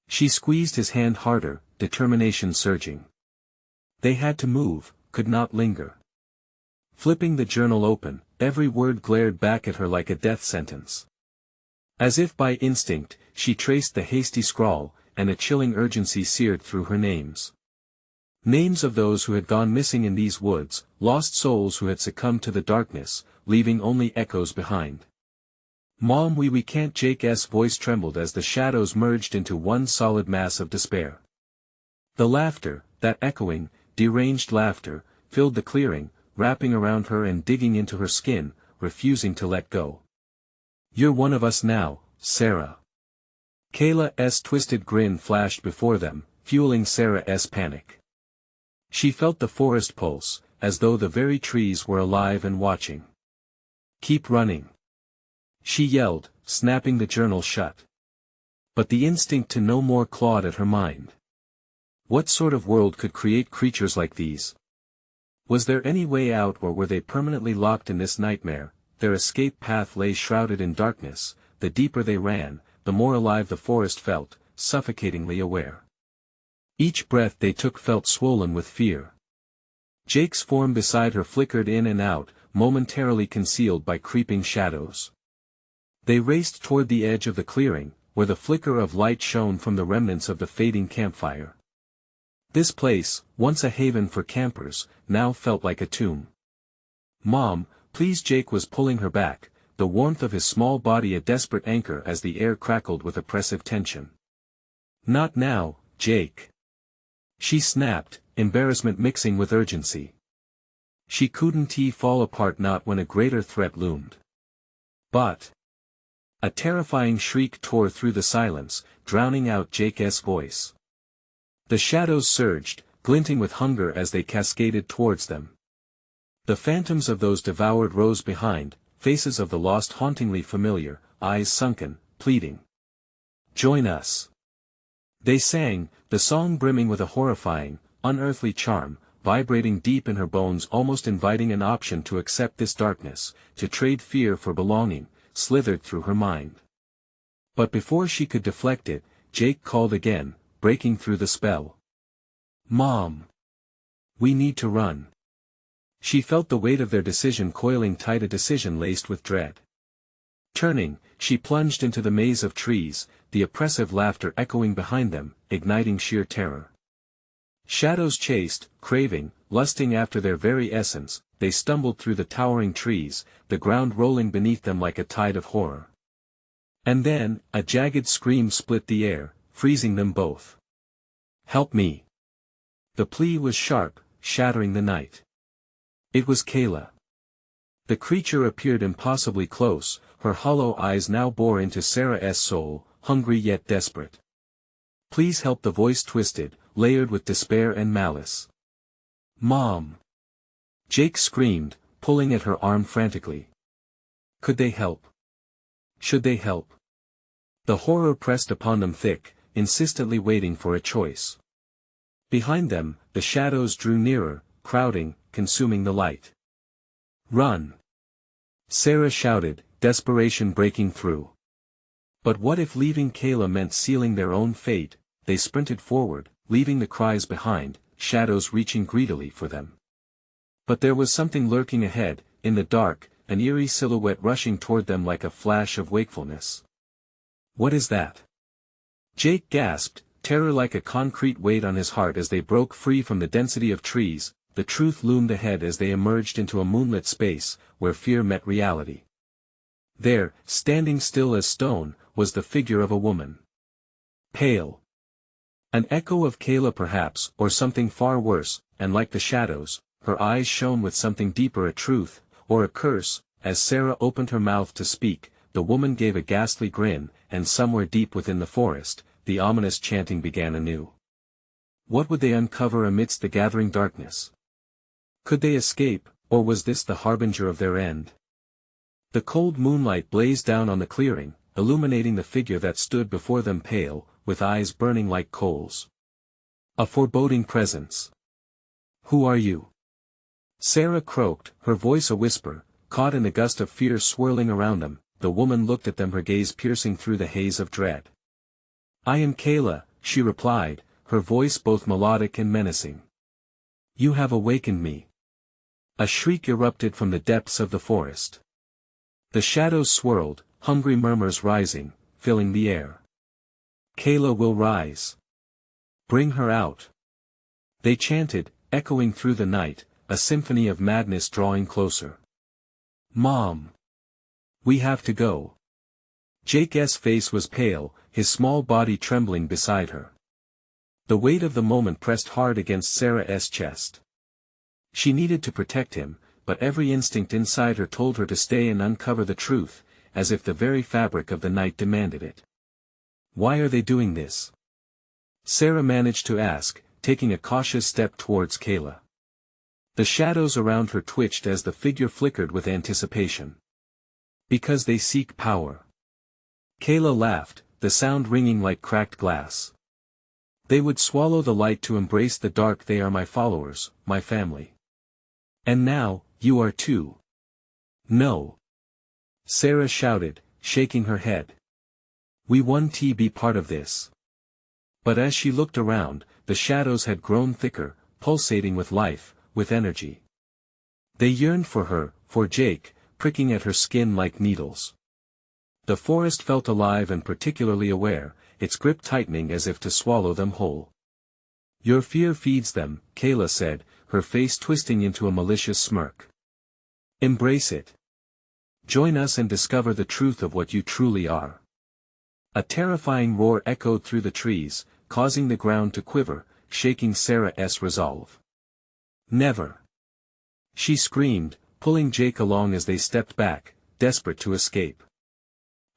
She squeezed his hand harder, determination surging. They had to move, could not linger. Flipping the journal open, every word glared back at her like a death sentence. As if by instinct, she traced the hasty scrawl, and a chilling urgency seared through her names. Names of those who had gone missing in these woods, lost souls who had succumbed to the darkness, leaving only echoes behind. "Mom, we can't." Jake's voice trembled as the shadows merged into one solid mass of despair. The laughter, that echoing, deranged laughter, filled the clearing, wrapping around her and digging into her skin, refusing to let go. "You're one of us now, Sarah." Kayla's twisted grin flashed before them, fueling Sarah's panic. She felt the forest pulse, as though the very trees were alive and watching. "Keep running," she yelled, snapping the journal shut. But the instinct to know more clawed at her mind. What sort of world could create creatures like these? Was there any way out, or were they permanently locked in this nightmare? Their escape path lay shrouded in darkness. The deeper they ran, the more alive the forest felt, suffocatingly aware. Each breath they took felt swollen with fear. Jake's form beside her flickered in and out, momentarily concealed by creeping shadows. They raced toward the edge of the clearing, where the flicker of light shone from the remnants of the fading campfire. This place, once a haven for campers, now felt like a tomb. "Mom, please." Jake was pulling her back, the warmth of his small body a desperate anchor as the air crackled with oppressive tension. "Not now, Jake." She snapped, embarrassment mixing with urgency. She couldn't fall apart, not when a greater threat loomed. But a terrifying shriek tore through the silence, drowning out Jake's voice. The shadows surged, glinting with hunger as they cascaded towards them. The phantoms of those devoured rose behind, faces of the lost hauntingly familiar, eyes sunken, pleading. "Join us." They sang, the song brimming with a horrifying, unearthly charm, vibrating deep in her bones, almost inviting an option to accept this darkness, to trade fear for belonging, slithered through her mind. But before she could deflect it, Jake called again, breaking through the spell. "Mom! We need to run." She felt the weight of their decision coiling tight, a decision laced with dread. Turning, she plunged into the maze of trees, the oppressive laughter echoing behind them, igniting sheer terror. Shadows chased, craving, lusting after their very essence, they stumbled through the towering trees, the ground rolling beneath them like a tide of horror. And then, a jagged scream split the air, freezing them both. "Help me!" The plea was sharp, shattering the night. It was Kayla. The creature appeared impossibly close, her hollow eyes now bore into Sarah's soul, hungry yet desperate. "Please help." The voice twisted, layered with despair and malice. "Mom!" Jake screamed, pulling at her arm frantically. Could they help? Should they help? The horror pressed upon them thick, insistently waiting for a choice. Behind them, the shadows drew nearer, crowding, consuming the light. "Run!" Sarah shouted, desperation breaking through. But what if leaving Kayla meant sealing their own fate? They sprinted forward, leaving the cries behind, shadows reaching greedily for them. But there was something lurking ahead, in the dark, an eerie silhouette rushing toward them like a flash of wakefulness. "What is that?" Jake gasped, terror like a concrete weight on his heart as they broke free from the density of trees. The truth loomed ahead as they emerged into a moonlit space, where fear met reality. There, standing still as stone, was the figure of a woman. Pale. An echo of Kayla perhaps, or something far worse, and like the shadows, her eyes shone with something deeper, a truth, or a curse. As Sarah opened her mouth to speak, the woman gave a ghastly grin, and somewhere deep within the forest, the ominous chanting began anew. What would they uncover amidst the gathering darkness? Could they escape, or was this the harbinger of their end? The cold moonlight blazed down on the clearing, illuminating the figure that stood before them, pale, with eyes burning like coals. A foreboding presence. "Who are you?" Sarah croaked, her voice a whisper, caught in the gust of fear swirling around them. The woman looked at them, her gaze piercing through the haze of dread. "I am Kayla," she replied, her voice both melodic and menacing. "You have awakened me." A shriek erupted from the depths of the forest. The shadows swirled, hungry murmurs rising, filling the air. "Kayla will rise. Bring her out." They chanted, echoing through the night, a symphony of madness drawing closer. "Mom! We have to go." Jake's face was pale, his small body trembling beside her. The weight of the moment pressed hard against Sarah's chest. She needed to protect him, but every instinct inside her told her to stay and uncover the truth, as if the very fabric of the night demanded it. "Why are they doing this?" Sarah managed to ask, taking a cautious step towards Kayla. The shadows around her twitched as the figure flickered with anticipation. "Because they seek power." Kayla laughed, the sound ringing like cracked glass. "They would swallow the light to embrace the dark. They are my followers, my family. And now, you are too." "No." Sarah shouted, shaking her head. "We want to be part of this." But as she looked around, the shadows had grown thicker, pulsating with life, with energy. They yearned for her, for Jake, pricking at her skin like needles. The forest felt alive and particularly aware, its grip tightening as if to swallow them whole. "Your fear feeds them," Kayla said, her face twisting into a malicious smirk. "Embrace it. Join us and discover the truth of what you truly are." A terrifying roar echoed through the trees, causing the ground to quiver, shaking Sarah's resolve. "Never!" she screamed, pulling Jake along as they stepped back, desperate to escape.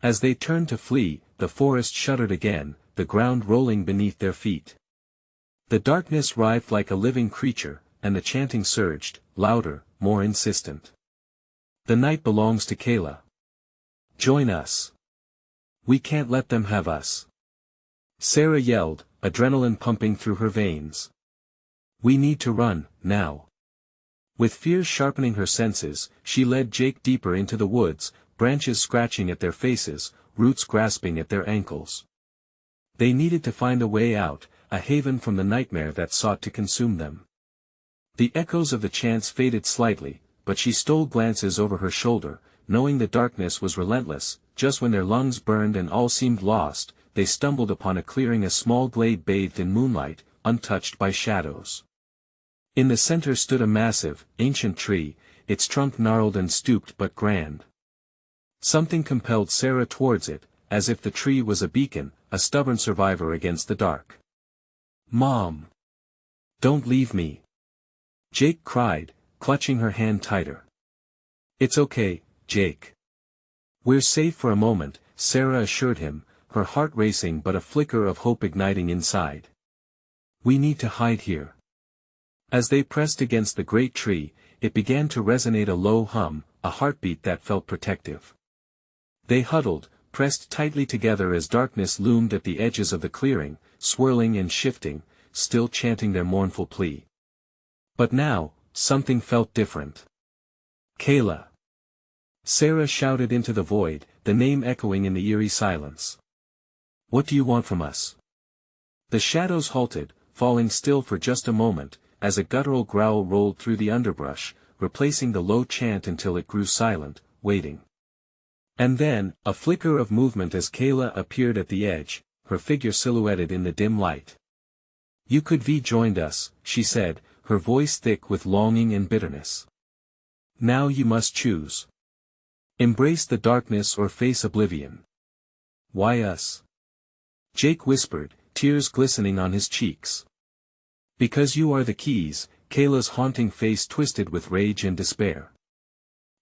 As they turned to flee, the forest shuddered again, the ground rolling beneath their feet. The darkness writhed like a living creature, and the chanting surged, louder, more insistent. "The night belongs to Kayla. Join us. We can't let them have us." Sarah yelled, adrenaline pumping through her veins. "We need to run, now." With fear sharpening her senses, she led Jake deeper into the woods, branches scratching at their faces, roots grasping at their ankles. They needed to find a way out, a haven from the nightmare that sought to consume them. The echoes of the chants faded slightly, but she stole glances over her shoulder, knowing the darkness was relentless. Just when their lungs burned and all seemed lost, they stumbled upon a clearing, a small glade bathed in moonlight, untouched by shadows. In the center stood a massive, ancient tree, its trunk gnarled and stooped but grand. Something compelled Sarah towards it, as if the tree was a beacon, a stubborn survivor against the dark. "Mom! Don't leave me!" Jake cried, clutching her hand tighter. "It's okay, Jake. We're safe for a moment," Sarah assured him, her heart racing but a flicker of hope igniting inside. "We need to hide here." As they pressed against the great tree, it began to resonate, a low hum, a heartbeat that felt protective. They huddled, pressed tightly together as darkness loomed at the edges of the clearing, swirling and shifting, still chanting their mournful plea. But now, something felt different. Kayla. Sarah shouted into the void, the name echoing in the eerie silence. What do you want from us? The shadows halted, falling still for just a moment, as a guttural growl rolled through the underbrush, replacing the low chant until it grew silent, waiting. And then, a flicker of movement as Kayla appeared at the edge, her figure silhouetted in the dim light. You could have joined us, she said, her voice thick with longing and bitterness. Now you must choose. Embrace the darkness or face oblivion. Why us? Jake whispered, tears glistening on his cheeks. Because you are the keys, Kayla's haunting face twisted with rage and despair.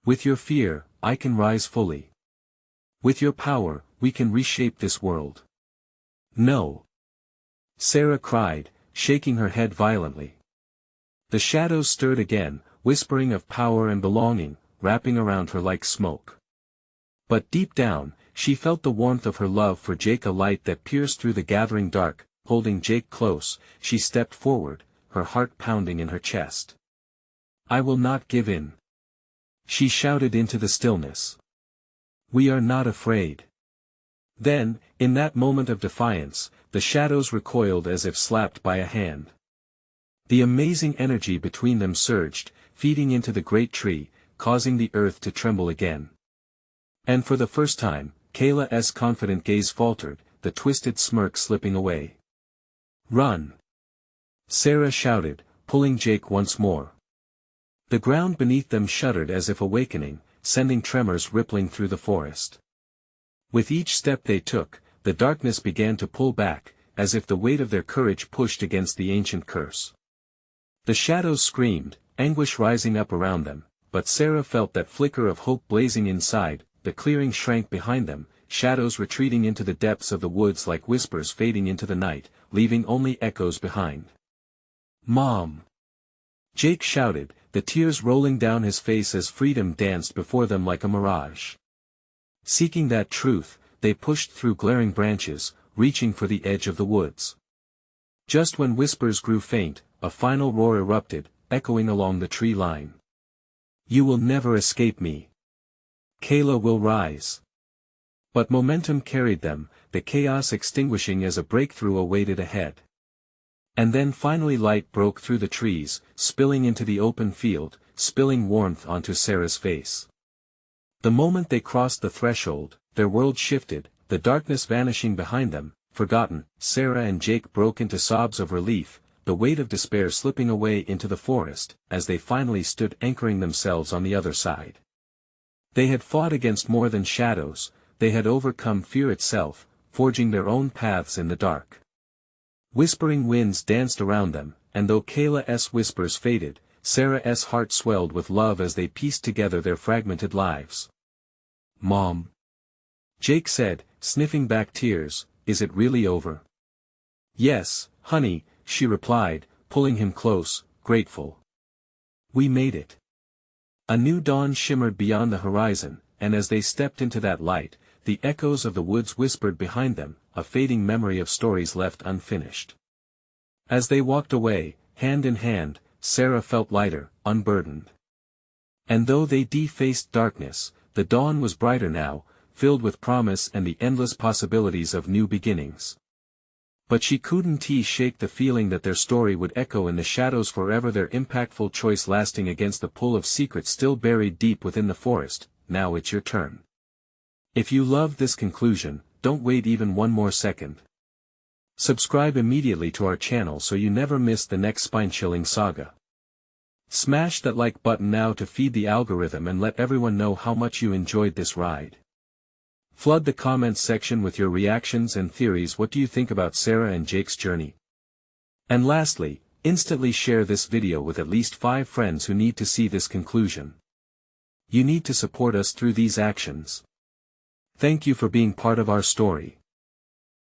With your fear, I can rise fully. With your power, we can reshape this world. No. Sarah cried, shaking her head violently. The shadows stirred again, whispering of power and belonging, wrapping around her like smoke. But deep down, she felt the warmth of her love for Jake, a light that pierced through the gathering dark. Holding Jake close, she stepped forward, her heart pounding in her chest. I will not give in. She shouted into the stillness. We are not afraid. Then, in that moment of defiance, the shadows recoiled as if slapped by a hand. The amazing energy between them surged, feeding into the great tree, causing the earth to tremble again. And for the first time, Kayla's confident gaze faltered, the twisted smirk slipping away. Run! Sarah shouted, pulling Jake once more. The ground beneath them shuddered as if awakening, sending tremors rippling through the forest. With each step they took, the darkness began to pull back, as if the weight of their courage pushed against the ancient curse. The shadows screamed, anguish rising up around them, but Sarah felt that flicker of hope blazing inside. The clearing shrank behind them, shadows retreating into the depths of the woods like whispers fading into the night, leaving only echoes behind. Mom! Jake shouted, the tears rolling down his face as freedom danced before them like a mirage. Seeking that truth, they pushed through glaring branches, reaching for the edge of the woods. Just when whispers grew faint, a final roar erupted, echoing along the tree line. You will never escape me. Kayla will rise. But momentum carried them, the chaos extinguishing as a breakthrough awaited ahead. And then finally light broke through the trees, spilling into the open field, spilling warmth onto Sarah's face. The moment they crossed the threshold, their world shifted, the darkness vanishing behind them, forgotten. Sarah and Jake broke into sobs of relief, the weight of despair slipping away into the forest, as they finally stood anchoring themselves on the other side. They had fought against more than shadows, they had overcome fear itself, forging their own paths in the dark. Whispering winds danced around them, and though Kayla's whispers faded, Sarah's heart swelled with love as they pieced together their fragmented lives. Mom! Jake said, sniffing back tears, is it really over? Yes, honey, she replied, pulling him close, grateful. We made it. A new dawn shimmered beyond the horizon, and as they stepped into that light, the echoes of the woods whispered behind them, a fading memory of stories left unfinished. As they walked away, hand in hand, Sarah felt lighter, unburdened. And though they defaced darkness, the dawn was brighter now, filled with promise and the endless possibilities of new beginnings. But she couldn't shake the feeling that their story would echo in the shadows forever, their impactful choice lasting against the pull of secrets still buried deep within the forest. Now it's your turn. If you loved this conclusion, don't wait even one more second. Subscribe immediately to our channel so you never miss the next spine-chilling saga. Smash that like button now to feed the algorithm and let everyone know how much you enjoyed this ride. Flood the comments section with your reactions and theories. What do you think about Sarah and Jake's journey? And lastly, instantly share this video with at least 5 friends who need to see this conclusion. You need to support us through these actions. Thank you for being part of our story.